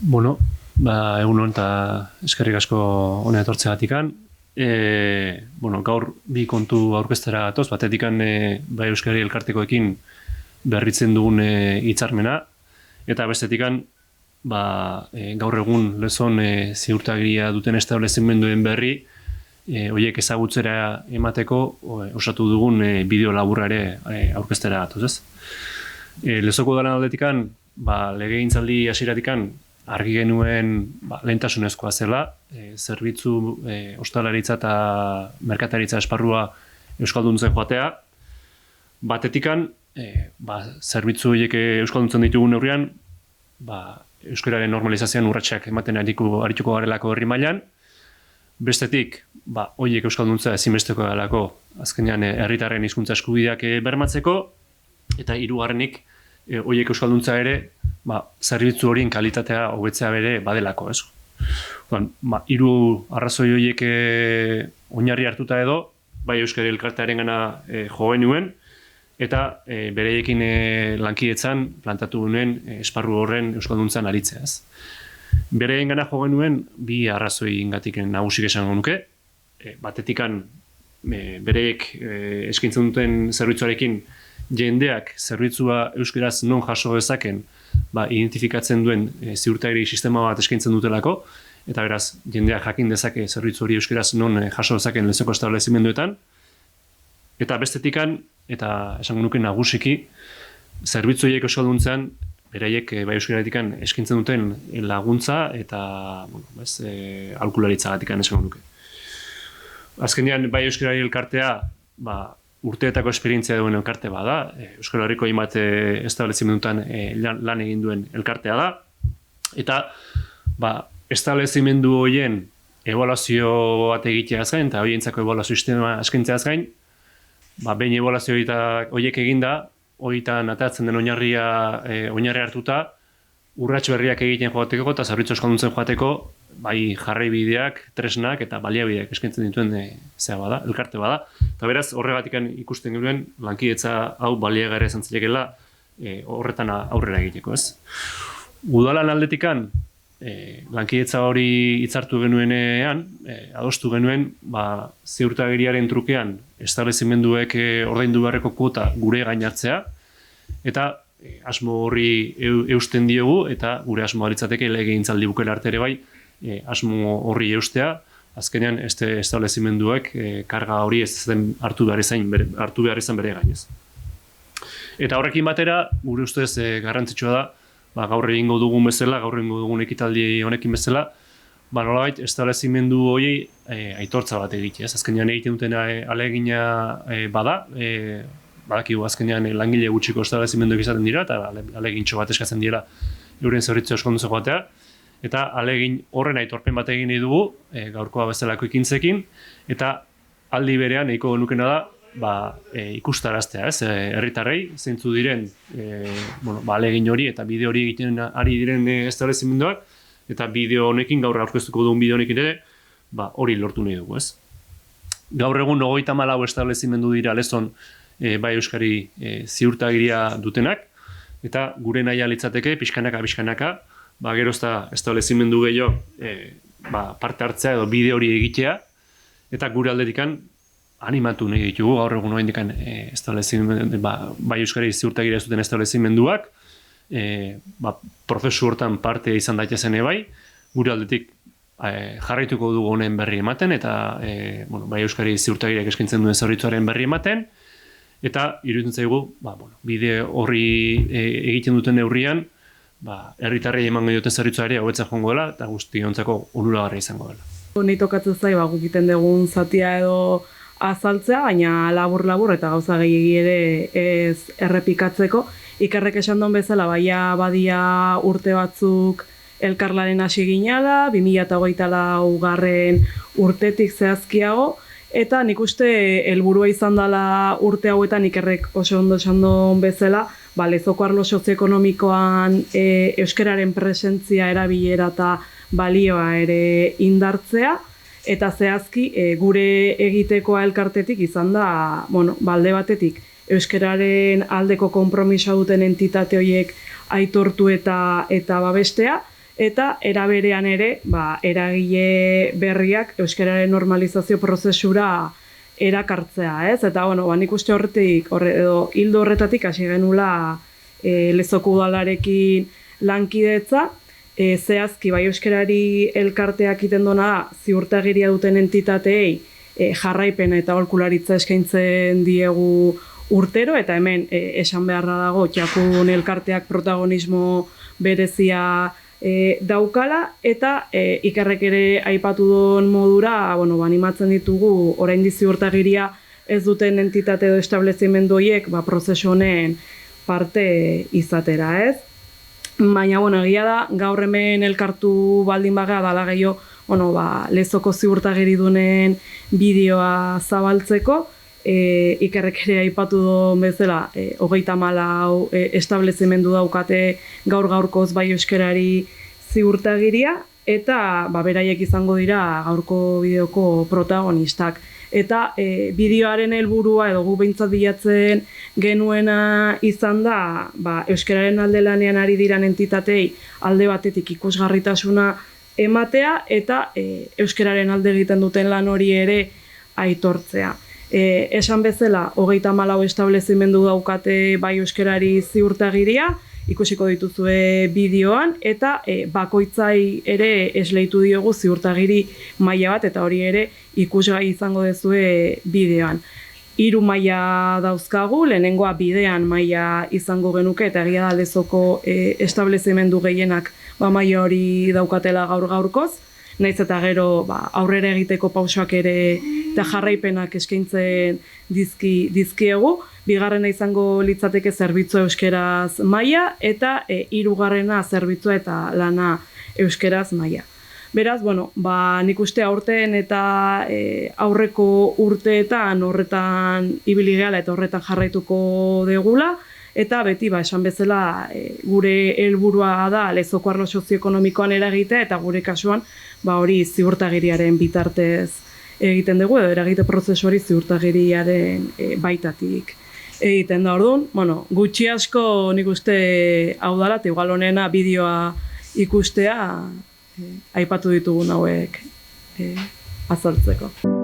Egun hon eta eskerrik asko hona etortzeagatikan. Gaur bi kontu aurkeztera gatoz, batetikan Bai Euskari Elkartekoekin berritzen dugun hitzarmena, eta bestetikan gaur egun lezon ziurtagiria duten establezimenduen berri horiek ezagutzera emateko osatu dugun bideo laburra ere aurkeztera gatoz, ez? Lezoko udalen aldetikan, legegintzaldi hasieratikan argi genuen lehentasunezkoa zela, zerbitzu ostalaritza eta merkataritza esparrua euskalduntzen joatea. Batetikan, zerbitzu horiek euskalduntzen ditugun neurrian, euskararen normalizazioan urratsak ematen arituko garelako herri mailan. Bestetik, horiek euskalduntzea ezinbesteko galako azkenean herritarren hizkuntza eskubideak bermatzeko, eta hirugarrenik, horiek euskalduntza ere, zerbitzu horien kalitatea hobetzea bere badelako, ez? Hiru arrazoi horiek oinarri hartuta edo, Bai Euskari Elkartearengana jo genuen, eta bereiekin lankidetzan plantatu genuen esparru horren euskalduntzan aritzea, ez? Bereiengana jo genuen bi arrazoiengatik nagusik esango nuke. Batetikan bereiek eskaintzen duten zerbitzuarekin jendeak zerbitzua euskaraz non jaso dezaken identifikatzen duen ziurtagiri sistema bat eskaintzen dutelako, eta beraz, jendeak jakin dezake zerbitzu hori euskaraz non jaso dezaken lezoko establezimenduetan. Eta bestetikan, eta esango nuke nagusiki, zerbitzu horiek euskalduntzean, beraiek Bai Euskaratikan eskaintzen duten laguntza eta aholkularitzagatikan esango nuke. Azkenean, Bai Euskari Elkartea, urteetako esperientzia duen elkarte bada, Euskal Herriko hainbat establezimendutan lan egin duen elkartea da, eta establezimendu horien ebaluazio bat egiteaz gain, eta horientzako ebaluazio sistema eskaintzeaz gain, behin ebaluazio horiek eginda, horietan atatzen den oinarri hartuta, urrats berriak egiten joateko eta zerbitzu euskalduntzen joateko, bai jarraibideak, tresnak eta baliabideak eskaintzen dituen elkarte bada. Eta beraz, horregatikan ikusten genuen lankidetza hau baliagarria izan zilekeela horretan aurrera egiteko, ez? Udalan aldetikan, lankidetza hori hitzartu genuenean, adostu genuen, ziurtagiriaren trukean establezimenduek ordaindu beharreko kuota gure gain hartzea, eta asmo horri eusten diogu, eta gure asmoa litzateke legegintzaldi bukaera arte ere bai, asmo horri eustea, azkenean establezimenduek karga hori ez den hartu behar izan bere gainez. Eta horrekin batera, gure ustez garrantzitsua da, gaur egingo dugun bezala, gaur egingo dugun ekitaldi honekin bezala, nolabait establezimendu horiei aitortza bat egitea. Azkenean egiten duten ahalegina bada, badakigu azkenean langile gutxiko establezimenduak izaten dira, eta ahalegintxo bat eskatzen dira euren zerbitzu euskalduntzen joatea, eta ahalegin horren aitorpen bat egin nahi dugu, gaurkoa bezalako ekintzekin, eta aldi berean nahiko nukena da, ikustaraztea, ez? Herritarrei, zeintzu diren ahalegin hori eta bideo hori egiten ari diren establezimenduak, eta bideo honekin, gaur aurkeztuko duen bideo honekin ere, hori lortu nahi dugu, ez? Gaur egun 34 establezimendu dira lezon Bai Euskari ziurtagiria dutenak, eta gure nahia litzateke, pixkanaka, gerozta establezimendu gehiago parte hartzea edo bideo hori egitea, eta gure aldetikan animatu nahi ditugu, gaur egun oraindikan Bai Euskari ziurtagiria zuten establezimenduak, prozesu hortan parte izan daitezen bai, gure aldetik jarraituko dugu honen berri ematen, eta Bai Euskari ziurtagiriak eskaintzen duen zerbitzuaren berri ematen, eta iruditzen zaigu, bideo horri egiten duten neurrian, herritarrei emango dioten zerbitzua ere hobetzen joango dela, eta guztiontzako onuragarria izango dela. Ni tokatzen zai, guk egiten dugun zatia edo azaltzea, baina labur eta gauza gehiegi ere ez errepikatzeko. Ikerrek esan duen bezala, badia urte batzuk elkarlaren hasi ginala, 2024 urtetik zehazkiago, eta nik uste helburua izan dela urte hauetan Ikerrek oso ondo esan duen bezala, lezoko arlo sozioekonomikoan euskararen presentzia erabilera eta balioa ere indartzea, eta zehazki gure egitekoa elkartetik izan da, alde batetik, euskararen aldeko konpromisa duten entitate horiek aitortu eta babestea, eta eraberean ere eragile berriak euskararen normalizazio prozesura erakartzea, ez? Eta, nik uste horretik, hildo horretatik hasi genula Lezoko udalarekin lankidetza, zehazki bai euskarari elkarteak iten dona ziurtagiria duten entitateei jarraipen eta aholkularitza eskaintzen diegu urtero, eta hemen esan beharra dago Txakun elkarteak protagonismo berezia daukala, eta Ikerrek ere aipatu duen modura animatzen ditugu oraindik ziurtagiria ez duten entitate edo establezimendu horiek prozesu honen parte izatera, ez? Baina, egia da, gaur hemen elkartu baldin baga dala gehiago, Lezoko ziurtagiridunen bideoa zabaltzeko, Ikerrek ere aipatu duen bezala, 34 establezimendu daukate gaur-gaurkoz bai euskarari ziurtagiria, eta beraiek izango dira gaurko bideoko protagonistak. Eta bideoaren helburua edo gu behintzat bilatzen genuena izan da, euskararen alde lanean ari diran entitatei alde batetik ikusgarritasuna ematea, eta euskararen alde egiten duten lan hori ere aitortzea. Esan bezala, 34 establezimendu daukate bai euskarari ziurtagiria, ikusiko dituzue bideoan, eta bakoitzai ere esleitu diogu ziurtagiri maila bat, eta hori ere ikusgai izango duzue bideoan. 3 maila dauzkagu, lehenengoa bidean maila izango genuke, eta egia da Lezoko establezimendu gehienak maila hori daukatela gaur-gaurkoz, nahiz eta gero aurrera egiteko pausoak ere eta jarraipenak eskaintzen dizkiegu. Bigarrena izango litzateke zerbitzua euskeraz maila, eta hirugarrena zerbitzua eta lana euskeraz maila. Beraz, nik uste aurten eta aurreko urteetan horretan ibili gehala eta horretan jarraituko degula, eta beti, esan bezala, gure helburua da Lezoko arlo sozioekonomikoan eragitea, eta gure kasuan hori ziurtagiriaren bitartez egiten dugu, edo eragite prozesu hori ziurtagiriaren baitatik egiten da. Orduan, gutxi asko nik uste hau dela, eta igual honena bideoa ikustea aipatu ditugun hauek azaltzeko.